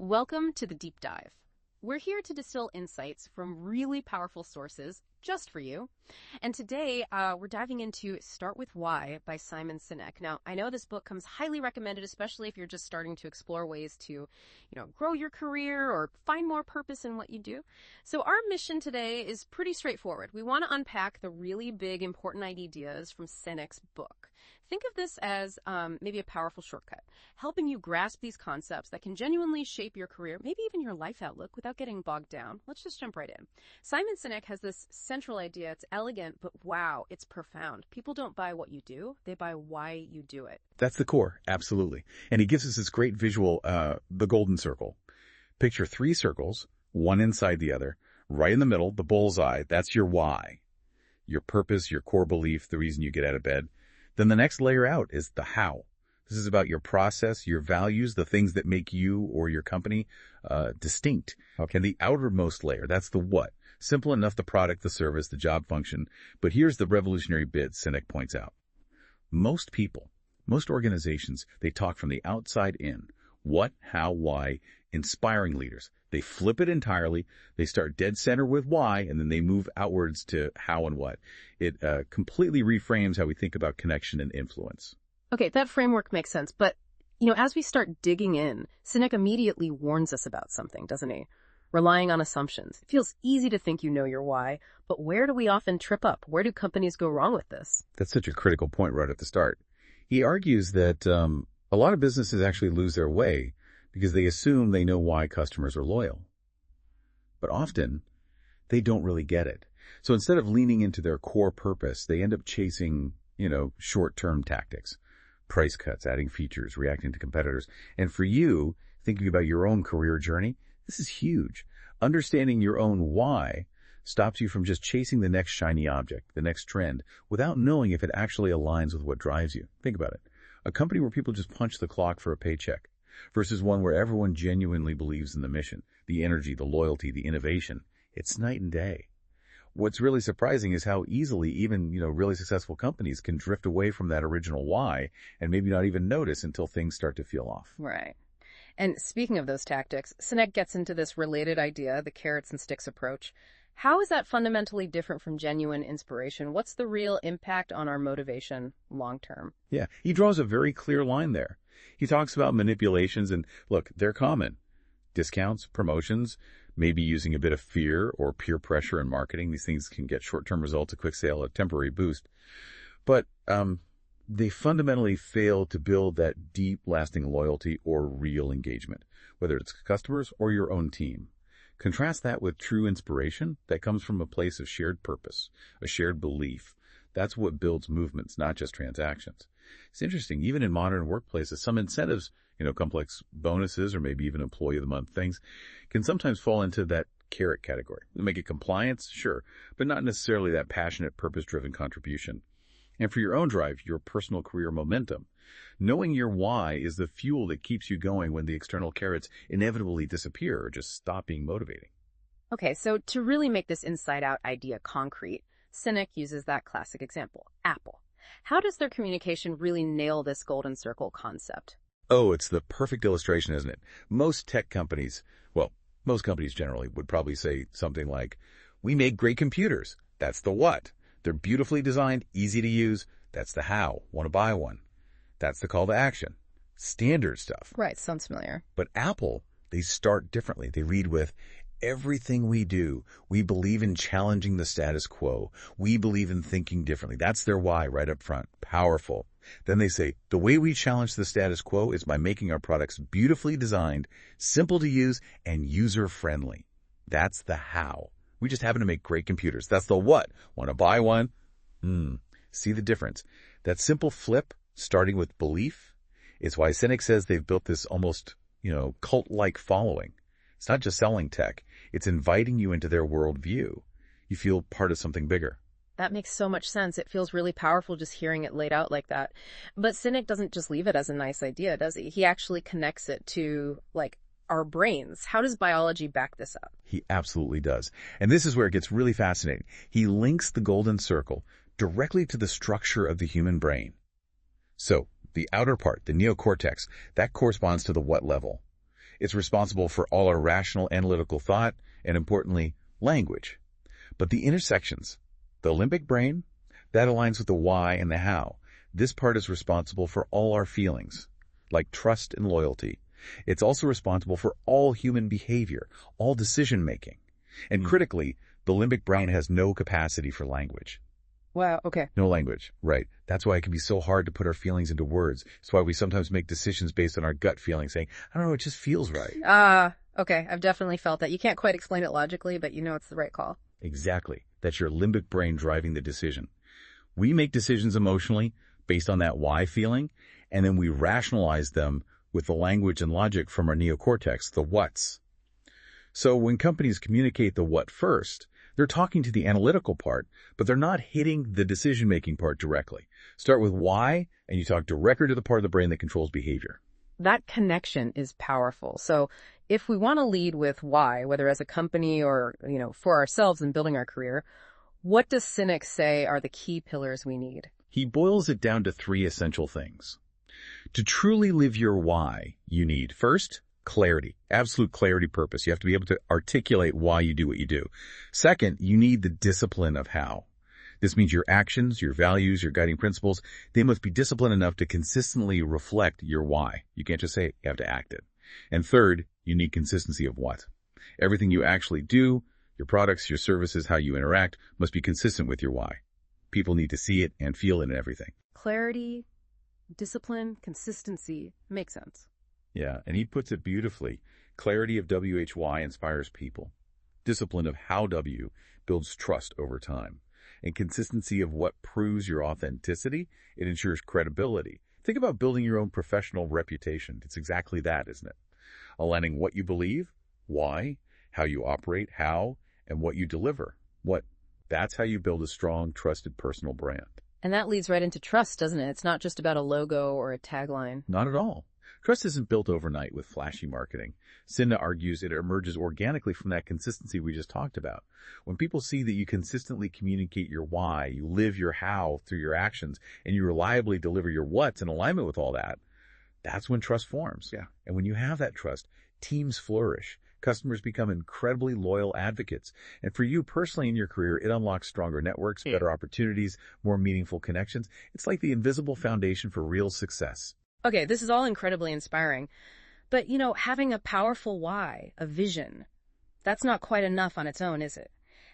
Welcome to the Deep Dive. We're here to distill insights from really powerful sources just for you. And today we're diving into Start With Why by Simon Sinek. Now, I know this book comes highly recommended, especially if you're just starting to explore ways to, grow your career or find more purpose in what you do. So our mission today is pretty straightforward. We want to unpack the really big, important ideas from Sinek's book. Think of this as maybe a powerful shortcut, helping you grasp these concepts that can genuinely shape your career, maybe even your life outlook without getting bogged down. Let's just jump right in. Simon Sinek has this central idea. It's elegant, but wow, it's profound. People don't buy what you do, they buy why you do it. That's the core, absolutely. And he gives us this great visual, the golden circle. Picture three circles, one inside the other. Right in the middle, the bullseye, that's your why. Your purpose, your core belief, the reason you get out of bed. Then the next layer out is the how. This is about your process, your values, the things that make you or your company distinct. Okay. And the outermost layer, that's the what. Simple enough, the product, the service, the job function. But here's the revolutionary bit Sinek points out. Most people, most organizations, they talk from the outside in. What, how, why, inspiring leaders. They flip it entirely. They start dead center with why, and then they move outwards to how and what. It completely reframes how we think about connection and influence. Okay, that framework makes sense. But, as we start digging in, Sinek immediately warns us about something, doesn't he? Relying on assumptions. It feels easy to think you know your why, but where do we often trip up? Where do companies go wrong with this? That's such a critical point right at the start. He argues that a lot of businesses actually lose their way because they assume they know why customers are loyal. But often, they don't really get it. So instead of leaning into their core purpose, they end up chasing, short-term tactics. Price cuts, adding features, reacting to competitors. And for you, thinking about your own career journey, this is huge. Understanding your own why stops you from just chasing the next shiny object, the next trend, without knowing if it actually aligns with what drives you. Think about it. A company where people just punch the clock for a paycheck versus one where everyone genuinely believes in the mission, the energy, the loyalty, the innovation. It's night and day. What's really surprising is how easily even, really successful companies can drift away from that original why and maybe not even notice until things start to feel off. Right. And speaking of those tactics, Sinek gets into this related idea, the carrots and sticks approach. How is that fundamentally different from genuine inspiration? What's the real impact on our motivation long term? Yeah, he draws a very clear line there. He talks about manipulations, and look, they're common. Discounts, promotions, maybe using a bit of fear or peer pressure in marketing. These things can get short-term results, a quick sale, a temporary boost. But they fundamentally fail to build that deep, lasting loyalty or real engagement, whether it's customers or your own team. Contrast that with true inspiration that comes from a place of shared purpose, a shared belief. That's what builds movements, not just transactions. It's interesting, even in modern workplaces, some incentives, complex bonuses or maybe even employee of the month things, can sometimes fall into that carrot category. Make it compliance, sure, but not necessarily that passionate, purpose-driven contribution. And for your own drive, your personal career momentum, knowing your why is the fuel that keeps you going when the external carrots inevitably disappear or just stop being motivating. Okay, so to really make this inside-out idea concrete, Sinek uses that classic example, Apple. How does their communication really nail this golden circle concept? Oh, it's the perfect illustration, isn't it? Most tech companies, most companies generally would probably say something like, we make great computers. That's the what. They're beautifully designed, easy to use. That's the how. Want to buy one. That's the call to action. Standard stuff. Right, sounds familiar. But Apple, they start differently. They lead with, everything we do, we believe in challenging the status quo. We believe in thinking differently. That's their why right up front. Powerful. Then they say, the way we challenge the status quo is by making our products beautifully designed, simple to use, and user-friendly. That's the how. We just happen to make great computers. That's the what. Want to buy one? See the difference. That simple flip, starting with belief, is why Sinek says they've built this almost, cult-like following. It's not just selling tech. It's inviting you into their worldview. You feel part of something bigger. That makes so much sense. It feels really powerful just hearing it laid out like that. But Sinek doesn't just leave it as a nice idea, does he? He actually connects it to, our brains. How does biology back this up? He absolutely does. And this is where it gets really fascinating. He links the golden circle directly to the structure of the human brain. So, the outer part, the neocortex, that corresponds to the what level. It's responsible for all our rational analytical thought and, importantly, language. But the intersections, the limbic brain, that aligns with the why and the how. This part is responsible for all our feelings, like trust and loyalty. It's also responsible for all human behavior, all decision-making. And critically, the limbic brain has no capacity for language. Wow, okay. No language, right. That's why it can be so hard to put our feelings into words. It's why we sometimes make decisions based on our gut feeling, saying, I don't know, it just feels right. Okay. I've definitely felt that. You can't quite explain it logically, but you know it's the right call. Exactly. That's your limbic brain driving the decision. We make decisions emotionally based on that why feeling, and then we rationalize them with the language and logic from our neocortex, the whats. So when companies communicate the what first, they're talking to the analytical part, but they're not hitting the decision-making part directly. Start with why, and you talk directly to the part of the brain that controls behavior. That connection is powerful. So if we want to lead with why, whether as a company or, for ourselves in building our career, what does Sinek say are the key pillars we need? He boils it down to 3 essential things. To truly live your why, you need, first, clarity, absolute clarity, purpose. You have to be able to articulate why you do what you do. Second, you need the discipline of how. This means your actions, your values, your guiding principles, they must be disciplined enough to consistently reflect your why. You can't just say it, you have to act it. And third, you need consistency of what. Everything you actually do, your products, your services, how you interact, must be consistent with your why. People need to see it and feel it in everything. Clarity, discipline, consistency. Makes sense. Yeah, and he puts it beautifully. Clarity of WHY inspires people. Discipline of how W builds trust over time. And consistency of what proves your authenticity, it ensures credibility. Think about building your own professional reputation. It's exactly that, isn't it? Aligning what you believe, why, how you operate, how, and what you deliver. What? That's how you build a strong, trusted personal brand. And that leads right into trust, doesn't it? It's not just about a logo or a tagline. Not at all. Trust isn't built overnight with flashy marketing. Sinek argues it emerges organically from that consistency we just talked about. When people see that you consistently communicate your why, you live your how through your actions, and you reliably deliver your what's in alignment with all that, that's when trust forms. Yeah. And when you have that trust, teams flourish. Customers become incredibly loyal advocates. And for you personally in your career, it unlocks stronger networks, better opportunities, more meaningful connections. It's like the invisible foundation for real success. Okay, this is all incredibly inspiring. But, having a powerful why, a vision, that's not quite enough on its own, is it?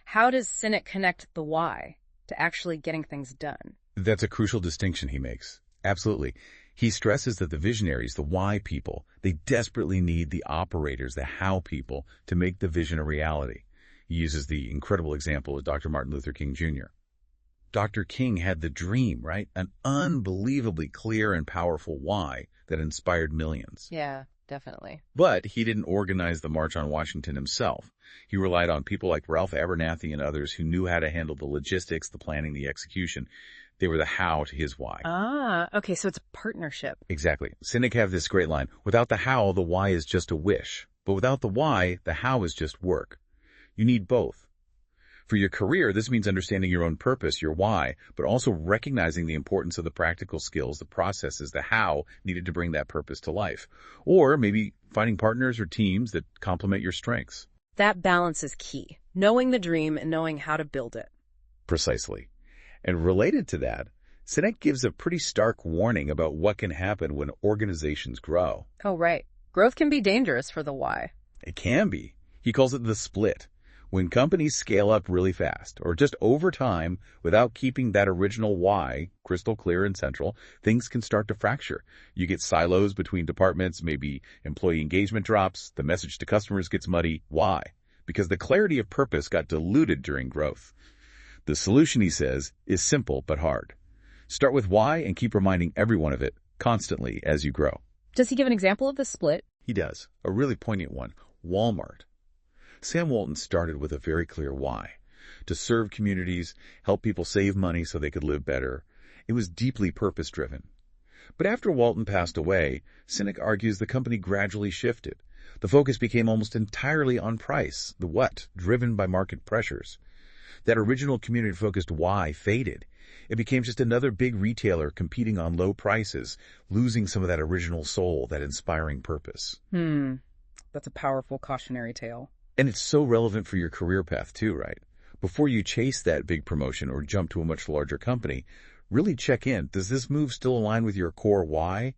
How does Sinek connect the why to actually getting things done? That's a crucial distinction he makes. Absolutely. He stresses that the visionaries, the why people, they desperately need the operators, the how people, to make the vision a reality. He uses the incredible example of Dr. Martin Luther King Jr. Dr. King had the dream, right? An unbelievably clear and powerful why that inspired millions. Yeah, definitely. But he didn't organize the March on Washington himself. He relied on people like Ralph Abernathy and others who knew how to handle the logistics, the planning, the execution. They were the how to his why. Okay, so it's a partnership. Exactly. Sinek have this great line, without the how, the why is just a wish. But without the why, the how is just work. You need both. For your career, this means understanding your own purpose, your why, but also recognizing the importance of the practical skills, the processes, the how needed to bring that purpose to life. Or maybe finding partners or teams that complement your strengths. That balance is key. Knowing the dream and knowing how to build it. Precisely. And related to that, Sinek gives a pretty stark warning about what can happen when organizations grow. Oh, right. Growth can be dangerous for the why. It can be. He calls it the split. When companies scale up really fast, or just over time, without keeping that original why crystal clear and central, things can start to fracture. You get silos between departments, maybe employee engagement drops, the message to customers gets muddy. Why? Because the clarity of purpose got diluted during growth. The solution, he says, is simple but hard. Start with why and keep reminding everyone of it constantly as you grow. Does he give an example of the split? He does. A really poignant one. Walmart. Sam Walton started with a very clear why. To serve communities, help people save money so they could live better. It was deeply purpose-driven. But after Walton passed away, Sinek argues the company gradually shifted. The focus became almost entirely on price, the what, driven by market pressures. That original community-focused why faded. It became just another big retailer competing on low prices, losing some of that original soul, that inspiring purpose. That's a powerful cautionary tale. And it's so relevant for your career path too, right? Before you chase that big promotion or jump to a much larger company, really check in. Does this move still align with your core why?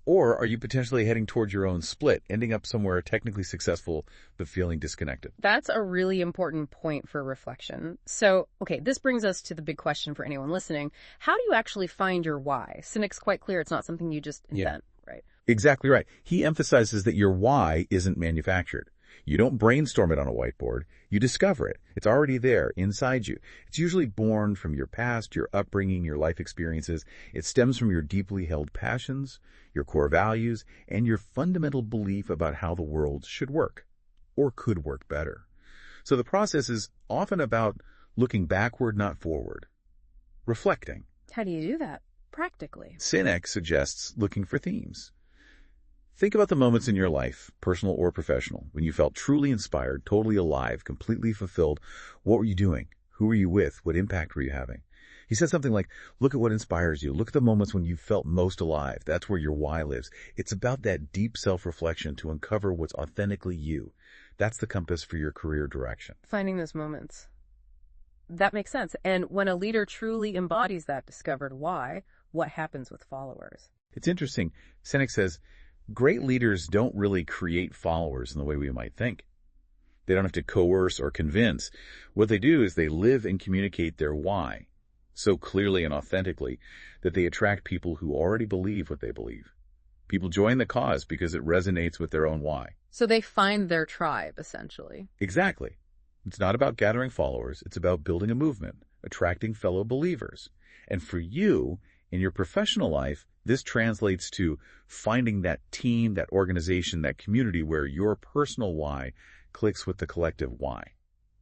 Or are you potentially heading towards your own split, ending up somewhere technically successful but feeling disconnected? That's a really important point for reflection. So, okay, this brings us to the big question for anyone listening. How do you actually find your why? Sinek's quite clear it's not something you just invent, right? Exactly right. He emphasizes that your why isn't manufactured. You don't brainstorm it on a whiteboard. You discover it. It's already there inside you. It's usually born from your past, your upbringing, your life experiences. It stems from your deeply held passions, your core values, and your fundamental belief about how the world should work or could work better. So the process is often about looking backward, not forward. Reflecting. How do you do that practically? Sinek suggests looking for themes. Think about the moments in your life, personal or professional, when you felt truly inspired, totally alive, completely fulfilled. What were you doing? Who were you with? What impact were you having? He said something like, look at what inspires you. Look at the moments when you felt most alive. That's where your why lives. It's about that deep self-reflection to uncover what's authentically you. That's the compass for your career direction. Finding those moments. That makes sense. And when a leader truly embodies that discovered why, what happens with followers? It's interesting. Sinek says, great leaders don't really create followers in the way we might think. They don't have to coerce or convince. What they do is they live and communicate their why so clearly and authentically that they attract people who already believe what they believe. People join the cause because it resonates with their own why. So they find their tribe, essentially. Exactly. It's not about gathering followers. It's about building a movement, attracting fellow believers. And for you, in your professional life, this translates to finding that team, that organization, that community where your personal why clicks with the collective why.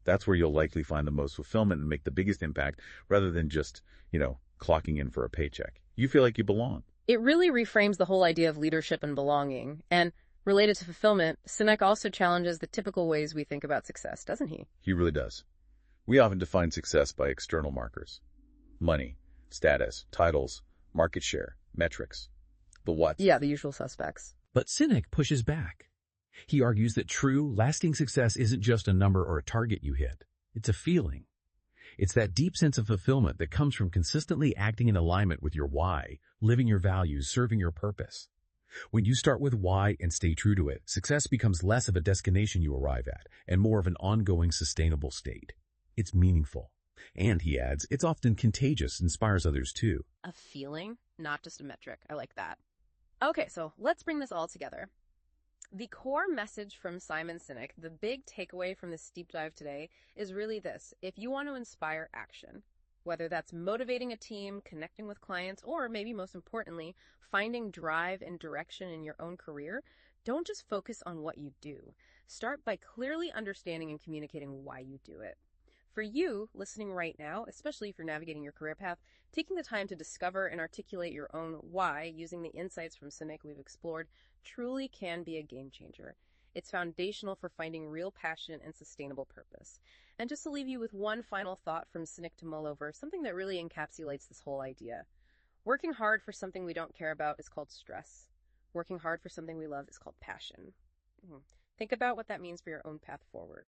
That's where you'll likely find the most fulfillment and make the biggest impact rather than just, clocking in for a paycheck. You feel like you belong. It really reframes the whole idea of leadership and belonging. And related to fulfillment, Sinek also challenges the typical ways we think about success, doesn't he? He really does. We often define success by external markers. Money, status, titles, market share, metrics. The what? Yeah, the usual suspects. But Sinek pushes back. He argues that true, lasting success isn't just a number or a target you hit. It's a feeling. It's that deep sense of fulfillment that comes from consistently acting in alignment with your why, living your values, serving your purpose. When you start with why and stay true to it, success becomes less of a destination you arrive at and more of an ongoing, sustainable state. It's meaningful. And, he adds, it's often contagious, inspires others too. A feeling, not just a metric. I like that. Okay, so let's bring this all together. The core message from Simon Sinek, the big takeaway from this deep dive today, is really this. If you want to inspire action, whether that's motivating a team, connecting with clients, or maybe most importantly, finding drive and direction in your own career, don't just focus on what you do. Start by clearly understanding and communicating why you do it. For you, listening right now, especially if you're navigating your career path, taking the time to discover and articulate your own why using the insights from Sinek we've explored truly can be a game changer. It's foundational for finding real passion and sustainable purpose. And just to leave you with one final thought from Sinek to mull over, something that really encapsulates this whole idea. Working hard for something we don't care about is called stress. Working hard for something we love is called passion. Think about what that means for your own path forward.